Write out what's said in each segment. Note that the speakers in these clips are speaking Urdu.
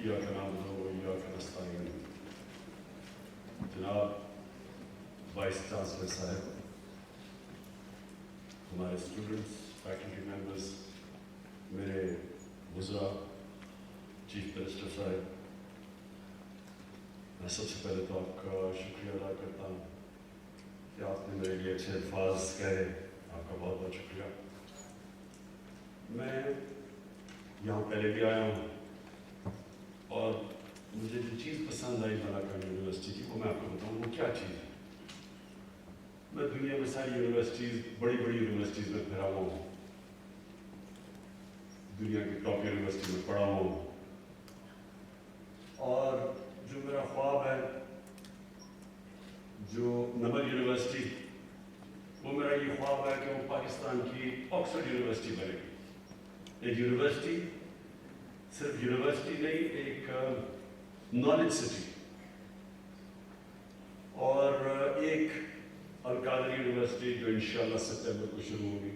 إياك نعبد وإياك نستعين. جناب وائس چانسلر صاحب، ہمارے اسٹوڈنٹس، فیکلٹی ممبرس، میرے وزراء، چیف منسٹر صاحب، میں سب سے پہلے تو آپ کا شکریہ ادا کرتا ہوں کہ آپ نے میرے لیے اچھے الفاظ کہے. آپ کا بہت بہت شکریہ. میں یہاں پہلے بھی آیا ہوں اور مجھے جو چیز پسند آئی ملاکا یونیورسٹی کی وہ میں آپ کو بتاؤں وہ کیا چیز ہے. میں دنیا میں ساری یونیورسٹیز، بڑی بڑی یونیورسٹیز میں پھرا ہوا ہوں، دنیا کی ٹاپ یونیورسٹی میں پڑھا ہوا ہوں، اور جو میرا خواب ہے جو نمبر یونیورسٹی، وہ میرا یہ خواب ہے کہ وہ پاکستان کی آکسفورڈ یونیورسٹی بنے گی. ایک یونیورسٹی صرف یونیورسٹی نہیں، ایک نالج سٹی. اور ایک القادر یونیورسٹی جو انشاءاللہ ستمبر کو شروع ہوگی.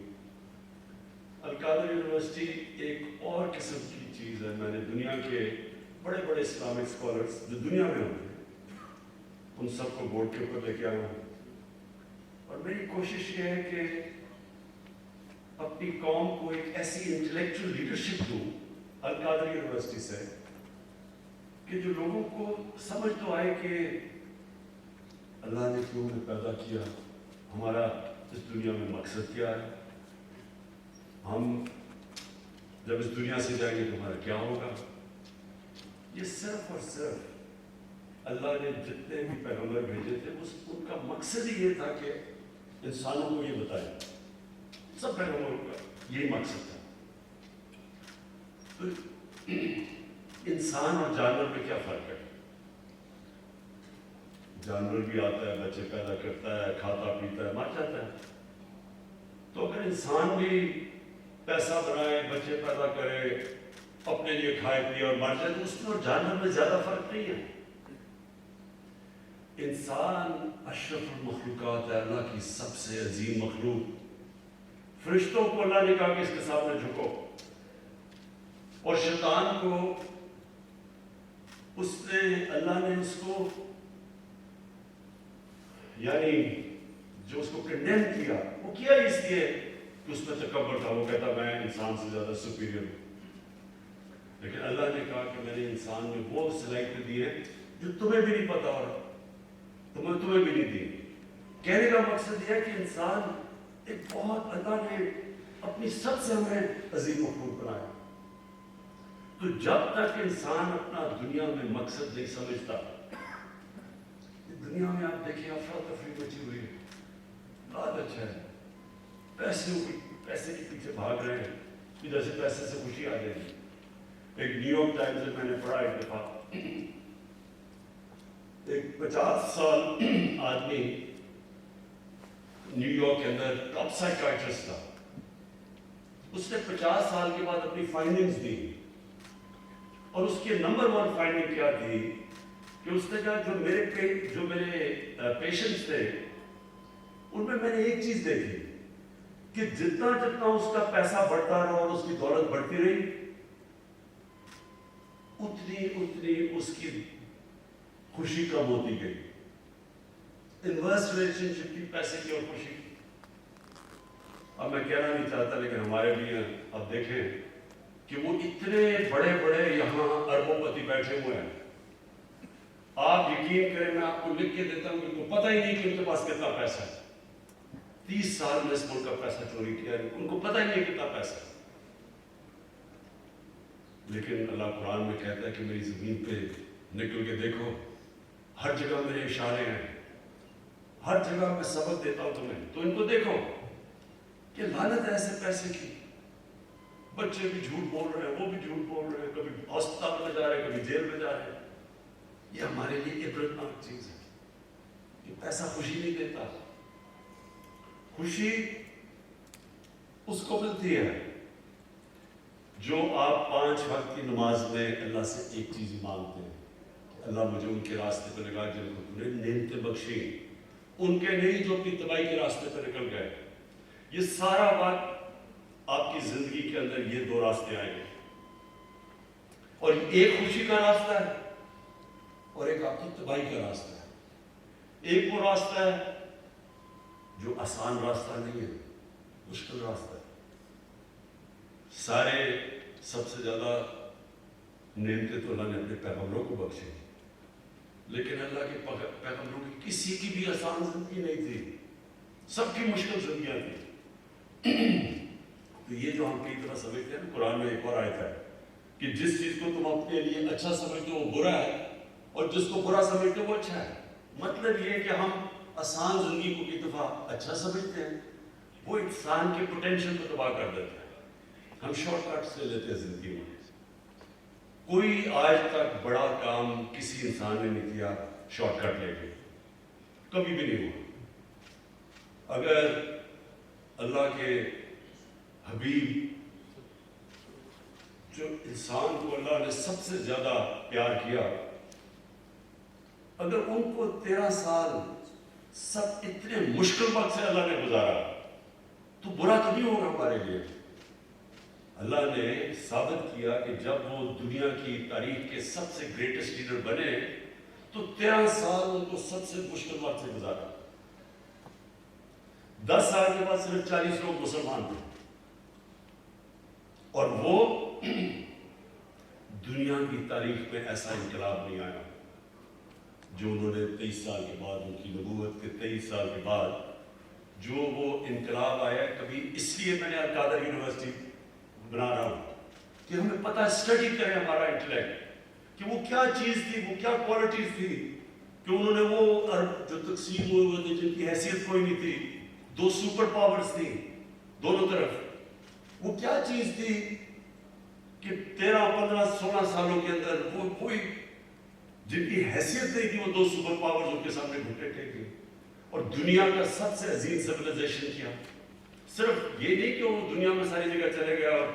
القادر یونیورسٹی ایک اور قسم کی چیز ہے. میں نے دنیا کے بڑے بڑے اسلامک اسکالرس جو دنیا میں ہوتے ہیں ان سب کو بورڈ کے اوپر لے کے آیا ہوں، اور میری کوشش یہ ہے کہ اپنی قوم کو ایک ایسی انٹلیکچوئل لیڈرشپ دوں القادر یونیورسٹی سے کہ جو لوگوں کو سمجھ تو آئے کہ اللہ نے کیوں ہمیں پیدا کیا، ہمارا اس دنیا میں مقصد کیا ہے، ہم جب اس دنیا سے جائیں گے تو ہمارا کیا ہوگا. یہ صرف اور صرف اللہ نے جتنے بھی پیغمبر بھیجے تھے ان کا مقصد ہی یہ تھا کہ انسانوں کو یہ بتائے. سب پیغمبروں کا یہی مقصد تھا. تو انسان اور جانور میں کیا فرق ہے؟ جانور بھی آتا ہے، بچے پیدا کرتا ہے، کھاتا پیتا ہے، مر جاتا ہے. تو اگر انسان بھی پیسہ بنائے، بچے پیدا کرے، اپنے لیے کھائے پیے اور مر جائے تو اس میں اور جانور میں زیادہ فرق نہیں ہے. انسان اشرف المخلوقات ہے، اللہ کی سب سے عظیم مخلوق. فرشتوں کو اللہ نے کہا کہ اس کے سامنے جھکو، اور شیطان کو اللہ نے اس کو یعنی جو اس کو کنڈیم کیا، وہ کیا اس لیے کہ اس میں تکبر تھا. وہ کہتا میں انسان سے زیادہ سپیریئر ہوں. لیکن اللہ نے کہا کہ میں نے انسان میں وہ صلاحیتیں دی ہے جو تمہیں بھی نہیں پتا اور تمہیں بھی نہیں دی. کہنے کا مقصد یہ ہے کہ انسان ایک بہت اللہ نے اپنی سب سے ہمیں عظیم مخلوق بنایا. تو جب تک انسان اپنا دنیا میں مقصد نہیں سمجھتا، دنیا میں آپ دیکھیں افراتفری مچی ہوئی ہے، لالچ ہے، پیسے کے پیچھے بھاگ رہے ہیں کہ جیسے پیسے سے خوشی آ جائے گی. ایک نیو یارک ٹائمز میں نے پڑھا ایک دفعہ، ایک 50 سال آدمی نیو یارک کے اندر ٹاپ سائیکائٹرسٹ تھا. اس نے 50 سال کے بعد اپنی فائنڈنگز دی، اور اس کی نمبر 1 فائنڈنگ کیا تھی کہ اس نے کہا جو میرے پیشنٹس تھے ان میں نے ایک چیز دیکھی کہ جتنا اس کا پیسہ بڑھتا رہا اور اس کی دولت بڑھتی رہی، اتنی اس کی خوشی کم ہوتی گئی. انورس ریلیشن شپ تھی پیسے کی اور خوشی. اب میں کہنا نہیں چاہتا لیکن ہمارے بھی ہیں. اب دیکھیں کہ وہ اتنے بڑے بڑے یہاں اربوں پتی بیٹھے ہوئے ہیں. آپ یقین کریں میں آپ کو لکھ کے دیتا ہوں کہ ان کو پتہ ہی نہیں کہ ان کے پاس کتنا پیسہ ہے. 30 سال میں اس ملک کا پیسہ چوری کیا ہے، ان کو پتہ ہی نہیں کتنا پیسہ ہے. لیکن اللہ قرآن میں کہتا ہے کہ میری زمین پہ نکل کے دیکھو، ہر جگہ میرے اشارے ہیں، ہر جگہ میں سبق دیتا ہوں تمہیں. تو ان کو دیکھو کہ لعنت ہے ایسے پیسے کی. بچے بھی جھوٹ بول رہے ہیں، وہ بھی جھوٹ بول رہے ہیں، کبھی ہسپتال میں جا رہے ہیں، کبھی جیل میں جا رہے ہیں. یہ ہمارے لیے عبرتناک چیز ہے کہ پیسہ خوشی نہیں دیتا. خوشی اس کو ملتی ہے جو آپ 5 وقت کی نماز میں اللہ سے ایک چیز ہی مانگتے ہیں کہ اللہ مجھے ان کے راستے پہ لگا جن کو تم نے نعمتیں بخشی، ان کے نہیں جو اپنی تباہی کے راستے پہ نکل گئے. یہ سارا وقت آپ کی زندگی کے اندر یہ 2 راستے آئیں گے، اور اور ایک خوشی کا راستہ ہے اور ایک آپ کی تباہی کا راستہ ہے۔ ایک وہ راستہ ہے جو آسان راستہ نہیں ہے، مشکل راستہ ہے۔ سارے سب سے زیادہ نعمتیں تو اللہ نے اپنے پیغمبروں کو بخشی، لیکن اللہ کے پیغمبروں کی کسی کی بھی آسان زندگی نہیں تھی، سب کی مشکل زندگیاں تھیں۔ تو یہ جو ہم کئی طرح سمجھتے ہیں، قرآن میں ایک اور آیت ہے کہ جس چیز کو تم اپنے لیے اچھا سمجھتے ہو وہ برا ہے، اور جس کو برا سمجھتے ہو وہ اچھا ہے۔ مطلب یہ ہے کہ ہم آسان زندگی کو کئی دفعہ اچھا سمجھتے ہیں، وہ انسان کے پوٹینشیل کو تباہ کر دیتا ہے۔ ہم شارٹ کٹس لے لیتے ہیں زندگی میں۔ کوئی آج تک بڑا کام کسی انسان نے نہیں کیا شارٹ کٹ لے کے، کبھی بھی نہیں ہوا۔ اگر اللہ کے حبیب جو انسان کو اللہ نے سب سے زیادہ پیار کیا، اگر ان کو 13 سال سب اتنے مشکل وقت سے اللہ نے گزارا تو برا تو نہیں ہوگا ہمارے لیے۔ اللہ نے ثابت کیا کہ جب وہ دنیا کی تاریخ کے سب سے گریٹسٹ لیڈر بنے تو 13 سال ان کو سب سے مشکل وقت سے گزارا۔ 10 سال کے بعد صرف 40 لوگ مسلمان تھے، اور وہ دنیا کی تاریخ میں ایسا انقلاب نہیں آیا جو انہوں نے 23 سال کے بعد، ان کی نبوت کے 23 سال کے بعد جو وہ انقلاب آیا۔ کبھی اس لیے میں نے القادر یونیورسٹی بنا رہا ہوں کہ ہمیں پتہ اسٹڈی کریں ہمارا انٹلیکٹ، کہ وہ کیا چیز تھی، وہ کیا کوالٹیز تھی کہ انہوں نے وہ جو تقسیم ہوئے تھے جن کی حیثیت کوئی نہیں تھی، 2 سپر پاورز تھی دونوں طرف، وہ کیا چیز تھی کہ 13 15 16 سالوں کے اندر وہ کوئی جن کی حیثیت نہیں تھی وہ 2 سپر پاورز ان کے سامنے گھٹنے ٹیک گئے اور دنیا کا سب سے عظیم سویلائزیشن کیا۔ صرف یہ نہیں کہ وہ دنیا میں ساری جگہ چلے گیا اور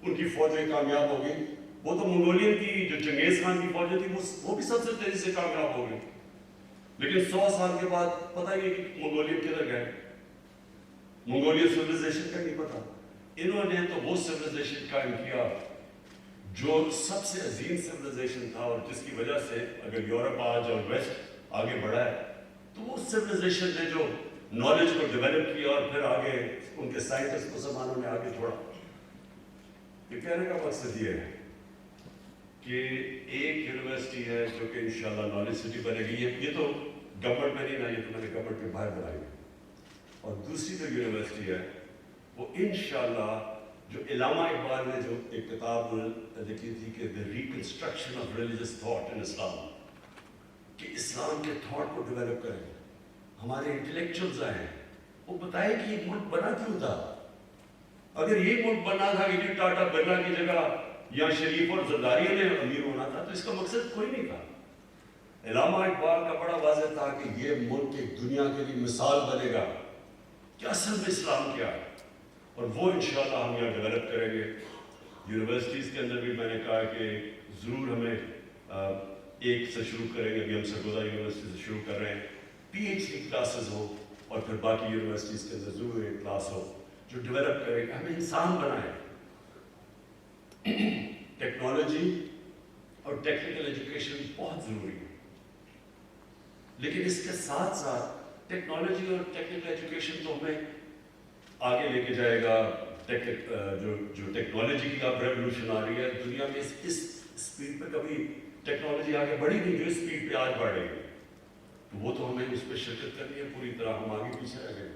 ان کی فوجیں کامیاب ہو گئی، وہ تو منگولین کی جو چنگیز خان کی فوجیں تھی وہ بھی سب سے تیزی سے کامیاب ہو گئی، لیکن 100 سال کے بعد پتہ ہی نہیں کہ منگولین کدھر گئے، منگولین سویلائزیشن کا نہیں پتا۔ انہوں نے تو وہ سویلائزیشن قائم کیا جو سب سے عظیم سویلائزیشن تھا، اور جس کی وجہ سے اگر یورپ آج اور ویسٹ آگے بڑھا ہے تو وہ سویلائزیشن نے جو نالج کو ڈیولپ کیا اور پھر آگے ان کے سائنٹسٹ مسلمانوں نے آگے چھوڑا۔ یہ کہنے کا مقصد یہ ہے کہ ایک یونیورسٹی ہے جو کہ انشاءاللہ نالج سٹی بنے گی، یہ تو گورنمنٹ میں نہیں نا، یہ تو میں نے گورنمنٹ کے باہر بنائی ہے، اور دوسری جو یونیورسٹی ہے وہ انشاءاللہ جو علامہ اقبال نے جو ایک کتاب لکھی تھی کہ the reconstruction of religious thought in Islam، کہ اسلام کے تھاٹ کو ڈیولپ کریں، ہمارے انٹلیکچوئلز آئے، وہ بتائے کہ یہ ملک بنا کیوں تھا۔ اگر یہ ملک بنا تھا کہ ٹاٹا برلا کی جگہ یا شریف اور زرداری نے امیر ہونا تھا تو اس کا مقصد کوئی نہیں تھا۔ علامہ اقبال کا بڑا واضح تھا کہ یہ ملک ایک دنیا کے لیے مثال بنے گا کہ اصل میں اسلام کیا ہے، اور وہ انشاءاللہ ہم یہاں ڈیولپ کریں گے۔ یونیورسٹیز کے اندر بھی میں نے کہا کہ ضرور ہمیں ایک سے شروع کریں گے، ابھی ہم سرگودا یونیورسٹی سے شروع کر رہے ہیں، پی ایچ ڈی کلاسز ہو، اور پھر باقی یونیورسٹیز کے اندر ضرور ایک کلاس ہو جو ڈیولپ کرے کہ ہمیں انسان بنائے۔ ٹیکنالوجی اور ٹیکنیکل ایجوکیشن بہت ضروری ہے، لیکن اس کے ساتھ ساتھ ٹیکنالوجی اور ٹیکنیکل ایجوکیشن تو ہمیں آگے لے کے جائے گا۔ جو ٹیکنالوجی کی اب ریولوشن آ رہی ہے دنیا میں، اس اسپیڈ پہ کبھی ٹیکنالوجی آگے بڑھی نہیں جو اسپیڈ پہ آج بڑھ رہی ہے، تو وہ تو ہمیں اس پہ شرکت کرنی ہے پوری طرح، ہم آگے پیچھے رہ گئے۔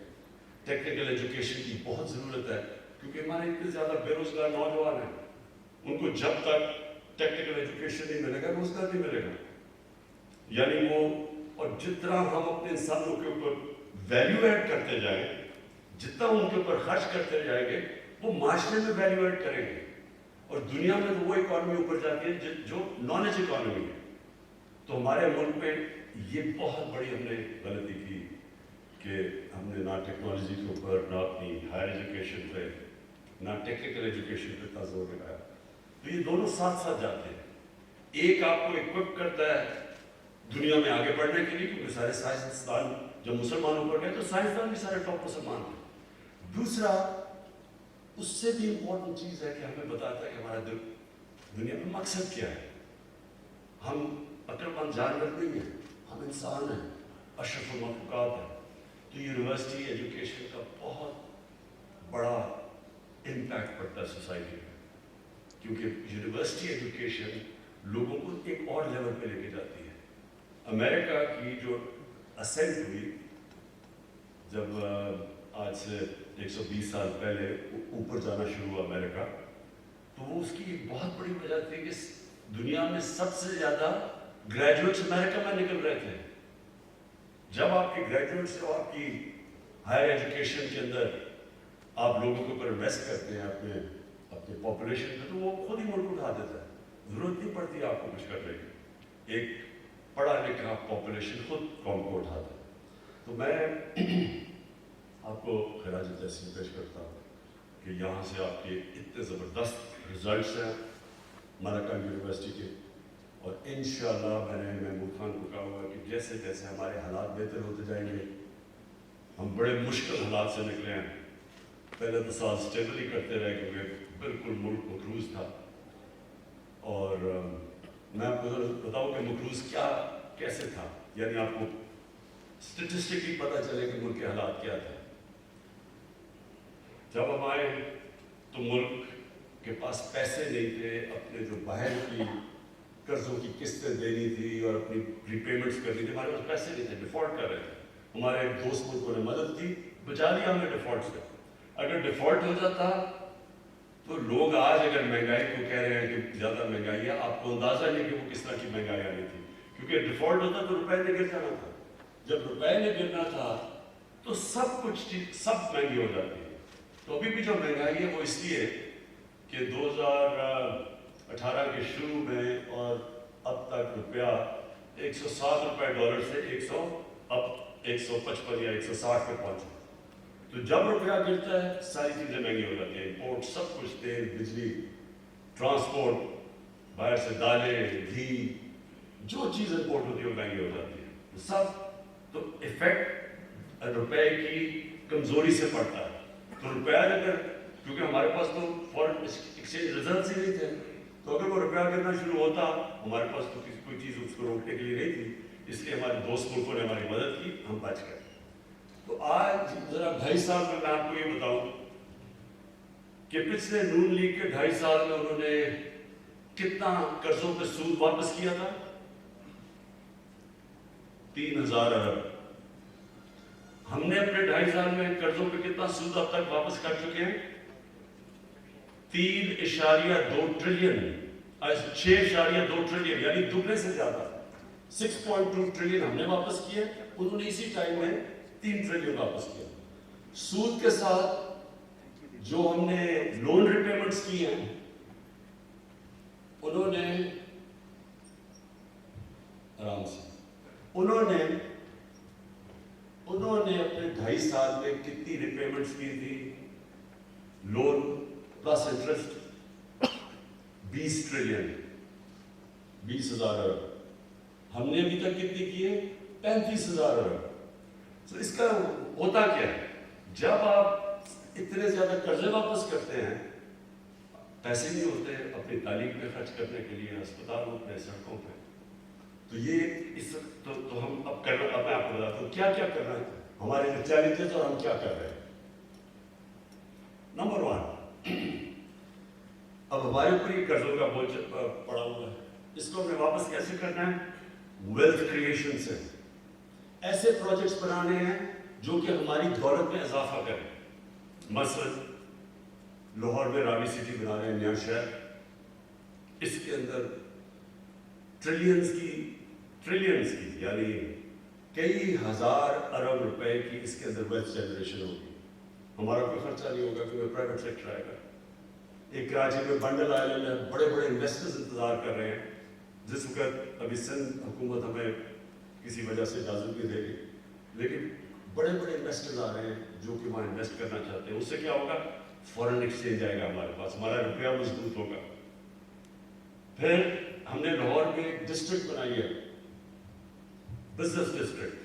ٹیکنیکل ایجوکیشن کی بہت ضرورت ہے کیونکہ ہمارے اتنے زیادہ بے روزگار نوجوان ہیں، ان کو جب تک ٹیکنیکل ایجوکیشن نہیں ملے گا روزگار نہیں ملے گا، یعنی وہ، اور جتنا ہم اپنے انسانوں کے اوپر ویلیو ایڈ کرتے جائیں، جتنا ان کے اوپر خرچ کرتے جائیں گے وہ معاشرے میں ویلیو ایڈ کریں گے، اور دنیا میں تو وہ اکانومی اوپر جاتی ہے جو نالج اکانومی ہے۔ تو ہمارے ملک میں یہ بہت بڑی ہم نے غلطی کی کہ ہم نے نہ ٹیکنالوجی کے اوپر، نہ اپنی ہائر ایجوکیشن پہ، نہ ٹیکنیکل ایجوکیشن پہ اتنا زور لگایا۔ تو یہ دونوں ساتھ ساتھ جاتے ہیں، ایک آپ کو اکوپ کرتا ہے دنیا میں آگے بڑھنے کے لیے، کیونکہ سارے سائنسدان جب مسلمانوں پر گئے تو سائنسدان بھی سارے ٹاپ مسلمان تھے۔ دوسرا، اس سے بھی امپورٹنٹ چیز ہے کہ ہمیں بتاتا ہے کہ ہمارا دل دنیا میں مقصد کیا ہے؟ ہم عقل مند جانور نہیں ہیں، ہم انسان ہیں، اشرف المخلوقات ہیں. تو یونیورسٹی ایجوکیشن کا بہت بڑا امپیکٹ پڑتا ہے سوسائٹی میں، کیونکہ یونیورسٹی ایجوکیشن لوگوں کو ایک اور لیول پہ لے کے جاتی ہے. امریکہ کی جو اسینٹ ہوئی جب آج سے 120 سال پہلے اوپر جانا شروع ہوا امریکہ، تو وہ اس کی ایک بہت بڑی وجہ تھی کہ دنیا میں سب سے زیادہ گریجویٹس امریکہ میں نکل رہے تھے. جب آپ کے گریجویٹس اور آپ کی ہائر ایجوکیشن کے اندر آپ لوگوں کے اوپر انویسٹ کرتے ہیں اپنے پاپولیشن پہ، تو وہ خود ہی ملک اٹھا دیتا ہے. ضرورت نہیں پڑتی آپ کو کچھ کرنے کی، ایک پڑھا لکھا پاپولیشن خود قوم کو اٹھاتا ہے. تو میں آپ کو خراج تحسین پیش کرتا ہوں کہ یہاں سے آپ کے اتنے زبردست رزلٹس ہیں ملکہ یونیورسٹی کے، اور انشاءاللہ میں نے محمود خان کو کہا ہوا ہے کہ جیسے جیسے ہمارے حالات بہتر ہوتے جائیں گے، ہم بڑے مشکل حالات سے نکلے ہیں. پہلے تو سال اسٹیبل ہی کرتے رہے کیونکہ بالکل ملک مقروض تھا. اور میں آپ کو بتاؤں کہ مقروض کیسے تھا، یعنی آپ کو اسٹیٹسٹکلی پتہ چلے کہ ملک کے حالات کیا تھے. جب ہم آئے تو ملک کے پاس پیسے نہیں تھے، اپنے جو باہر کی قرضوں کی قسطیں دینی تھی اور اپنی ری پیمنٹس کرنی تھی، ہمارے پاس پیسے نہیں تھے، ڈیفالٹ کر رہے تھے. ہمارے دوست ملکوں نے مدد کی، بچا دیا ہمیں ڈیفالٹ سے. اگر ڈیفالٹ ہو جاتا تو لوگ آج اگر مہنگائی کو کہہ رہے ہیں کہ زیادہ مہنگائی ہے، آپ کو اندازہ نہیں کہ وہ کس طرح کی مہنگائی آ رہی تھی. کیونکہ ڈیفالٹ ہوتا تو روپے نے گر جانا تھا. جب روپے نے گرنا تھا تو سب کچھ سب مہنگی ہو جاتی ہے. تو ابھی بھی جو مہنگائی ہے وہ اس لیے کہ 2018 کے شروع میں اور اب تک روپیہ 107 روپے ڈالر سے اب 155 یا 160 پہ پہنچا. تو جب روپیہ گرتا ہے ساری چیزیں مہنگی ہو جاتی ہیں، امپورٹ سب کچھ، تیل، بجلی، ٹرانسپورٹ، باہر سے دالیں، گھی، جو چیز امپورٹ ہوتی ہے وہ مہنگی ہو جاتی ہے. سب تو افیکٹ روپے کی کمزوری سے پڑتا ہے. تو روپیہ اگر، کیونکہ ہمارے پاس تو فورن ایکسچینج ریزروز ہی نہیں تھے، تو اگر وہ روپیہ گرنا شروع ہوتا، ہمارے پاس تو کوئی چیز اس کو روکنے کے لیے نہیں تھی. اس لیے ہمارے دوست ملکوں نے ہماری مدد کی، ہم بچ گئے. تو آج ذرا 2.5 سال میں آپ کو یہ بتاؤں کہ پچھلے نون لیگ کے 2.5 سال میں انہوں نے کتنا قرضوں پہ سود واپس کیا تھا؟ 3,000 ارب. ہم نے اپنے 2.5 سال میں قرضوں پہ کتنا سود اب تک واپس کر چکے ہیں؟ 3.2 ٹریلین، 6.2 ٹریلین، یعنی دوگنے سے زیادہ. 6.2 ٹریلین ہم نے واپس کیے، انہوں نے اسی ٹائم میں 3 ٹریلین واپس کیا. سود کے ساتھ جو ہم نے لون ریپیمنٹس کی ہیں، انہوں نے آرام سے انہوں نے اپنے 2.5 سال میں کتنی ریپیمنٹس کی تھی؟ لون پلس انٹرسٹ 20 ٹریلین، 20,000 ارب. ہم نے ابھی تک کتنی کی ہے؟ 35,000 ارب. تو اس کا ہوتا کیا ہے؟ جب آپ اتنے زیادہ قرضے واپس کرتے ہیں، پیسے نہیں ہوتے اپنی تعلیم پہ خرچ کرنے کے لیے، ہسپتالوں پہ، سڑکوں پہ. تو یہ تو ہم اب میں آپ کو بتاتا ہوں کیا کیا کرنا ہے، ہمارے جو چیلنجز اور ہم کیا کر رہے ہیں. نمبر 1، اب ہمارے اوپر یہ قرضوں کا بوجھ پڑا ہوا ہے، اس کو ہمیں واپس کیسے کرنا ہے؟ ویلتھ کریشن سے. ایسے پروجیکٹس بنانے ہیں جو کہ ہماری دولت میں اضافہ کریں. مثلا لاہور میں راوی سٹی بنا رہے ہیں، نیا شہر. اس کے اندر ٹریلینز کی یعنی کئی ہزار ارب روپے کی اس کے اندر ویلتھ جنریشن ہوگی. ہمارا کوئی خرچہ نہیں ہوگا کیونکہ پرائیویٹ سیکٹر آئے گا. ایک کراچی میں بنڈل آئلینڈ ہے، بڑے بڑے انویسٹرز انتظار کر رہے ہیں. جس وقت ابھی سندھ حکومت ہمیں کسی وجہ سے اجازت نہیں دے گی، لیکن بڑے بڑے انویسٹرز آ رہے ہیں جو کہ وہاں انویسٹ کرنا چاہتے ہیں. اس سے کیا ہوگا؟ فورن ایکسچینج آئے گا ہمارے پاس، ہمارا روپیہ مضبوط ہوگا. پھر ہم نے لاہور میں ایک ڈسٹرکٹ بنائی ہے، بزنس ڈسٹرکٹ.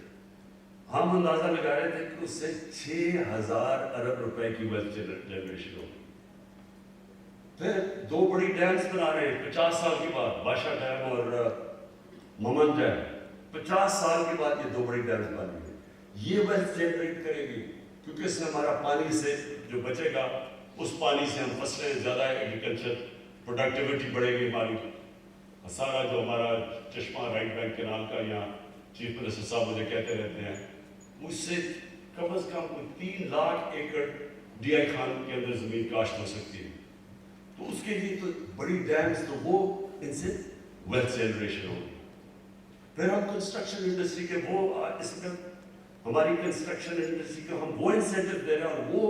ہم اندازہ لگا رہے تھے کہ اس سے 6,000 ارب روپے کی ویلتھ جنریشن ہوگی. پھر 2 بڑی ڈیمز بنا رہے ہیں 50 سال کے بعد، بادشاہ ڈیم اور ممن ڈیم. 50 سال کے بعد یہ 2 بڑی ڈیمز بن گئی. یہ ویلتھ جنریٹ کرے گی کیونکہ اس میں ہمارا پانی سے جو بچے گا اس پانی سے ہم فصلیں زیادہ ایگریکلچر پروڈکٹیوٹی بڑھے گی ہماری. سارا جو ہمارا چشمہ رائٹ بینک کینال کا یا چیف منسٹر صاحب مجھے کہتے رہتے ہیں مجھ سے کم از کم 3 لاکھ ایکڑ ڈی آئی خان کے اندر زمین کاشت ہو سکتی ہے. تو اس کے لیے تو بڑی ڈیمز تو وہ ان سے ویلتھ جنریشن ہوگی. پھر ہم کنسٹرکشن انڈسٹری کے وہ اس وقت ہماری کنسٹرکشن انڈسٹری کو ہم وہ انسینٹیو دے رہے ہیں اور وہ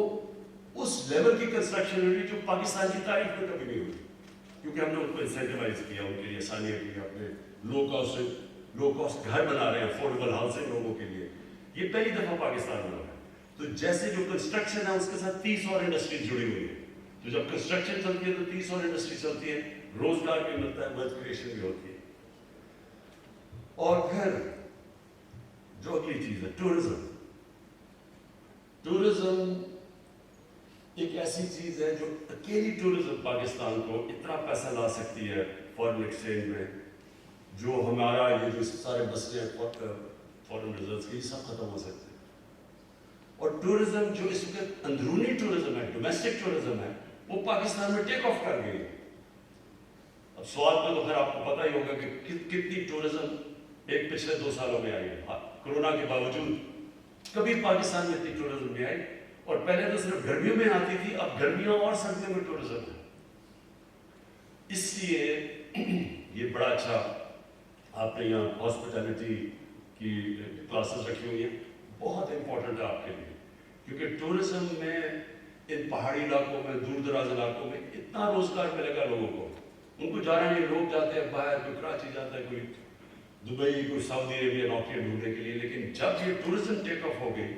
اس لیول کی کنسٹرکشن انڈسٹری جو پاکستان کی تاریخ میں کبھی نہیں ہوئی کیونکہ ہم نے ان کو انسینٹیوائز کیا، ان کے لیے آسانیاں کی، اپنے لو کاسٹ گھر بنا رہے ہیں افورڈیبل ہاؤسنگ لوگوں کے لیے. یہ پہلی دفعہ پاکستان میں ہو رہا ہے. تو جیسے جو کنسٹرکشن ہے اس کے ساتھ 30 اور انڈسٹریز جڑی ہوئی ہے. تو جب کنسٹرکشن چلتی ہے تو 30 اور انڈسٹری چلتی ہے، روزگار بھی ملتا ہے، ویلتھ کریشن بھی ہوتی ہے. اور پھر جو اگلی چیز ہے ٹورزم. ٹورزم ایک ایسی چیز ہے جو اکیلی ٹورزم پاکستان کو اتنا پیسہ لا سکتی ہے فارن ایکسچینج میں، جو ہمارا یہ جو سارے مسئلے فارن ریزروز کے سب ختم ہو سکتے ہیں. اور ٹورزم جو اس وقت اندرونی ٹورزم ہے، ڈومیسٹک ٹورزم ہے، وہ پاکستان میں ٹیک آف کر گئی. اب سوال پہ تو خیر آپ کو پتہ ہی ہوگا کہ کتنی ٹورزم ایک پچھلے 2 سالوں میں آئی ہے. کورونا کے باوجود کبھی پاکستان میں اتنی ٹورزم نہیں آئی. اور پہلے تو صرف گرمیوں میں آتی تھی، اب گرمیوں اور سردیوں میں ٹورزم ہے. اس لیے یہ بڑا اچھا آپ نے یہاں ہاسپٹیلٹی کی کلاسز رکھی ہوئی ہیں، بہت امپورٹنٹ ہے آپ کے لیے کیونکہ ٹورزم میں ان پہاڑی علاقوں میں، دور دراز علاقوں میں اتنا روزگار ملے گا لوگوں کو. ان کو جانا نہیں، لوگ جاتے ہیں باہر، کوئی کراچی جاتا ہے، کوئی دبئی، کوئی سعودی عربیہ نوکریاں ڈھونڈنے کے لیے. لیکن جب یہ ٹورزم ٹیک آف ہو گئی،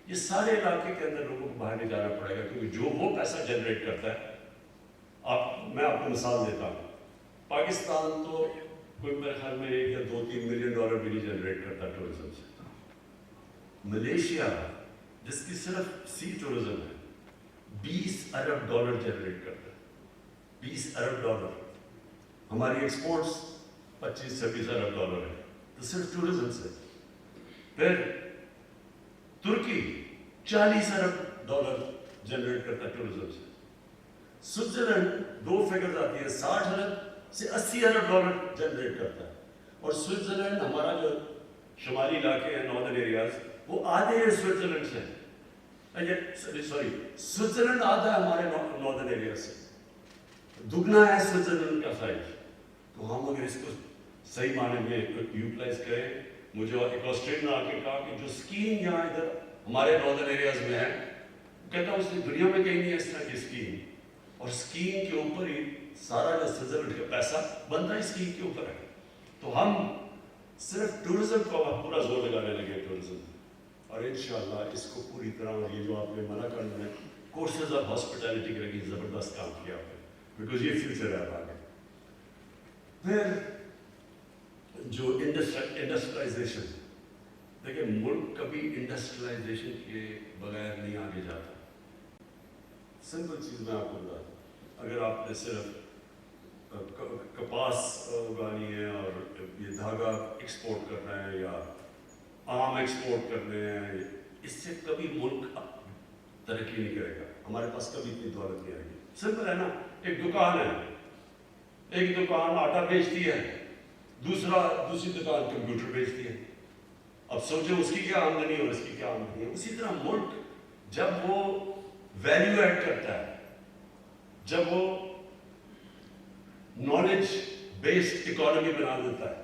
یہ سارے علاقے کے اندر لوگوں کو باہر نہیں جانا پڑے گا کیونکہ جو وہ پیسہ جنریٹ کرتا ہے. میں آپ کو مثال دیتا ہوں. پاکستان تو کوئی میرے خیال میں 1 یا 2-3 ملین ڈالر بھی نہیں جنریٹ کرتا ٹورزم سے. ملیشیا جس کی صرف سی ٹورزم ہے 20 ارب ڈالر جنریٹ کرتا ہے. 20 ارب ڈالر. ہماری ایکسپورٹس 25-26 ارب ڈالر ہے تو صرف ٹورزم سے. پھر ترکی 40 ارب ڈالر جنریٹ کرتا ہے ٹورزم سے. سوئٹزرلینڈ 2 فگرز آتی ہے، 60 ارب سے 80 ارب ڈالر جنریٹ کرتا ہے. اور سوئٹزرلینڈ ہمارا جو شمالی علاقے ہیں، ناردرن ایریاز، وہ آدھے ہیں سوئٹزرلینڈ سے. سوری، سوئٹزرلینڈ آدھا ہے ہمارے ناردرن ایریا سے، دگنا ہے سوئٹزرلینڈ کا سائز. تو ہم اگر اس کو صحیح معنی میں یوٹیلائز کریں، مجھے ایک آسٹریلین نے آ کے کہا کہ جو اسکیم یہاں ادھر ہمارے ناردرن ایریاز میں ہے، کہتا ہوں اس دنیا میں کہیں نہیں ہے اس طرح کی اسکیم. اور اسکیم کے اوپر ہی سارا جو سوئٹزرلینڈ کا پیسہ بنتا ہے اسکیم کے اوپر ہے. تو ہم صرف ٹورزم کو پورا زور لگانے لگے ٹورزم. اور انشاءاللہ اس کو پوری طرح، اور یہ جو آپ نے منع کرنا ہے کورسز آف ہاسپٹیلٹی کے لیے زبردست کام کیا آپ نے، بیکاز یہ فیوچر ہے آگے. پھر جو انڈسٹریلائزیشن، دیکھیں ملک کبھی انڈسٹریلائزیشن کے بغیر نہیں آگے جاتا. سمپل چیز میں آپ کو بتا دوں، اگر آپ نے صرف کپاس اگانی ہے اور یہ دھاگا ایکسپورٹ کرنا ہے یا آم ایکسپورٹ کرنے ہیں، اس سے کبھی ملک ترقی نہیں کرے گا. ہمارے پاس کبھی اتنی دولت نہیں آئے گی. سمپل ہے نا، ایک دکان ہے، ایک دکان آٹا بیچتی ہے، دوسری دکان کمپیوٹر بیچتی ہے. اب سوچیں اس کی کیا آمدنی اور اس کی کیا آمدنی ہے. اسی طرح ملک جب وہ ویلیو ایڈ کرتا ہے، جب وہ نالج بیسڈ اکانومی بنا دیتا ہے،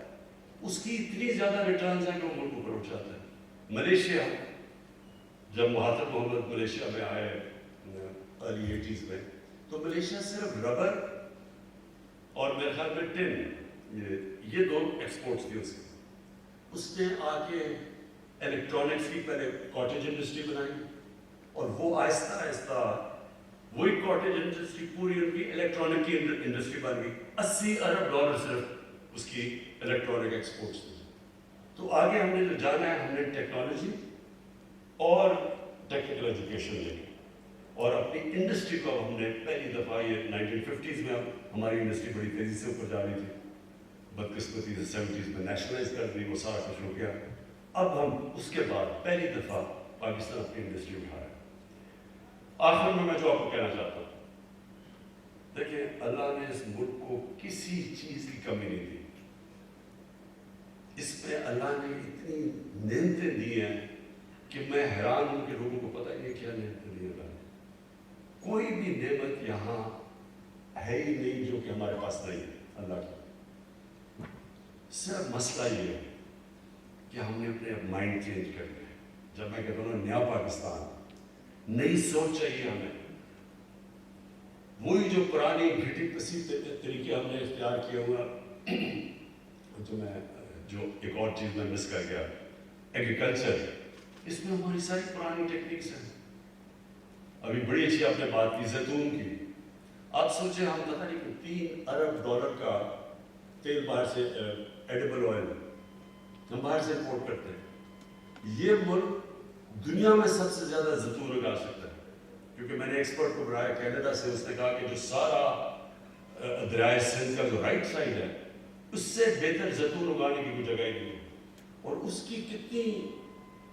اس کی اتنی زیادہ ریٹرنز ہیں کہ وہ ملک اوپر اٹھ جاتا ہے. ملیشیا، جب مہاتر محمد ملیشیا میں آئے ارلی 80s میں، تو ملیشیا صرف ربر اور میرے خیال میں ٹن، یہ 2 ایکسپورٹس تھی اس کی. اس نے آ کے الیکٹرانکس کی پہلے کاٹیج انڈسٹری بنائی اور وہ آہستہ آہستہ وہی کاٹیج انڈسٹری پوری ان کی الیکٹرانک کی انڈسٹری بن گئی. 80 ارب ڈالر صرف اس کی الیکٹرانک ایکسپورٹس تھی. تو آگے ہم نے جو جانا ہے، ہم نے ٹیکنالوجی اور ٹیکنیکل ایجوکیشن لے لی. اور اپنی انڈسٹری کو ہم نے پہلی دفعہ یہ 1950s میں ہماری انڈسٹری بڑی تیزی سے اوپر جا رہی تھی، بدقسمتی سے 70s میں نیشنلائز کر دی، وہ سارا کچھ ہو گیا. اب ہم اس کے بعد پہلی دفعہ پاکستان اپنی انڈسٹری اٹھا رہا ہے. آخر میں جو آپ کو کہنا چاہتا ہوں، دیکھیں اللہ نے اس ملک کو کسی چیز کی کمی نہیں دی. اس میں اللہ نے اتنی نعمتیں دی ہیں کہ میں حیران ہوں کہ لوگوں کو پتہ ہی نہیں کیا نعمتیں دی اللہ نے. کوئی بھی نعمت یہاں ہے ہی نہیں جو کہ ہمارے پاس نہیں ہے اللہ کی. صرف مسئلہ یہ ہے کہ ہم نے اپنے مائنڈ چینج کر لیا. جب میں کہتا ہوں نیا پاکستان، نئی سوچ چاہیے ہمیں. وہی جو پرانی گھٹی پسی طریقے ہم نے اختیار کیا ہوا، جو ایک اور چیز میں مس کر گیا، ایگریکلچر، اس میں ہماری ساری پرانی ٹیکنیکس ہیں. ابھی بڑی اچھی آپ نے بات کی زیتون کی. آپ سوچیں ہم پتہ نہیں $3 ارب کا تیل باہر سے، ایڈیبل آئل ہم باہر سے امپورٹ کرتے ہیں. یہ ملک دنیا میں سب سے زیادہ زیتون اگا سکتا ہے، کیونکہ میں نے ایکسپرٹ کو بلایا کینیڈا سے. اس نے کہا کہ جو سارا دریائے سندھ کا جو رائٹ سائڈ ہے، اس سے بہتر زیتون اگانے کی کوئی جگہ ہی نہیں ہے. اور اس کی کتنی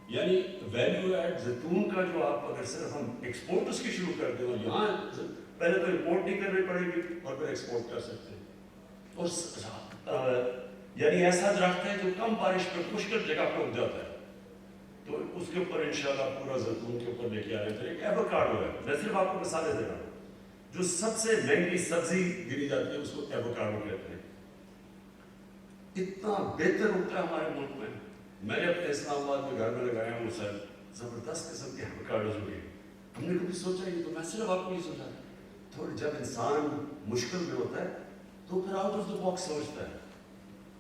یعنی ویلیو ایڈ زیتون کا، جو آپ اگر صرف ہم ایکسپورٹ اس کی شروع کر دیں، اور یہاں پہلے تو امپورٹ نہیں کرنی پڑے گی اور پھر ایکسپورٹ کر سکتے ہیں. اور یعنی ایسا درخت ہے جو کم بارش پہ مشکل جگہ پہ اگ جاتا ہے. تو اس کے اوپر انشاءاللہ پورا زیتون کے اوپر لے کے آ رہے ہیں. ایک ایووکاڈو ہے، میں صرف آپ کو مثالیں دے رہا ہوں. جو سب سے مہنگی سبزی گنی جاتی ہے اس کو ایووکاڈو کہتے ہیں. اتنا بہتر اگتا ہے ہمارے ملک میں. میں نے اپنے اسلام آباد میں گھر میں لگایا ہوں سر، زبردست قسم کے ایووکاڈوز ہوئے. ہم نے کبھی سوچا ہی تو، میں صرف آپ کو یہ سوچا تھوڑا جب انسان مشکل میں ہوتا ہے تو پھر آؤٹ آف دا باکس سوچتا ہے.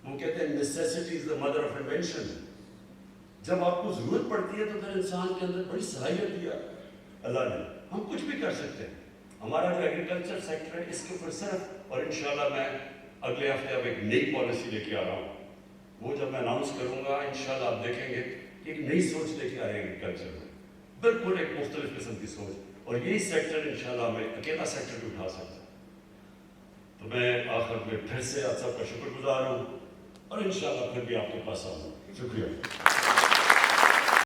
وہ کہتے ہیں necessity is the mother of invention. جب آپ کو ضرورت پڑتی ہے تو پھر انسان کے اندر بڑی صلاحیت دیا اللہ نے. ہم کچھ بھی کر سکتے ہیں. ہمارا جو ایگریکلچر سیکٹر ہے اس کے اوپر صرف، اور انشاءاللہ میں اگلے ہفتے اب ایک نئی پالیسی لے کے آ رہا ہوں. وہ جب میں اناؤنس کروں گا انشاءاللہ آپ دیکھیں گے کہ ایک نئی سوچ لے کے آ رہے ہیں ایگریکلچر میں، بالکل ایک مختلف قسم کی سوچ. اور یہی سیکٹر انشاءاللہ ہمیں اکیلا سیکٹر بھی اٹھا سکتا ہے. تو میں آخر میں پھر سے آپ سب کا شکر گزار ہوں، اور انشاءاللہ پھر بھی آپ کے پاس آؤں گا. شکریہ.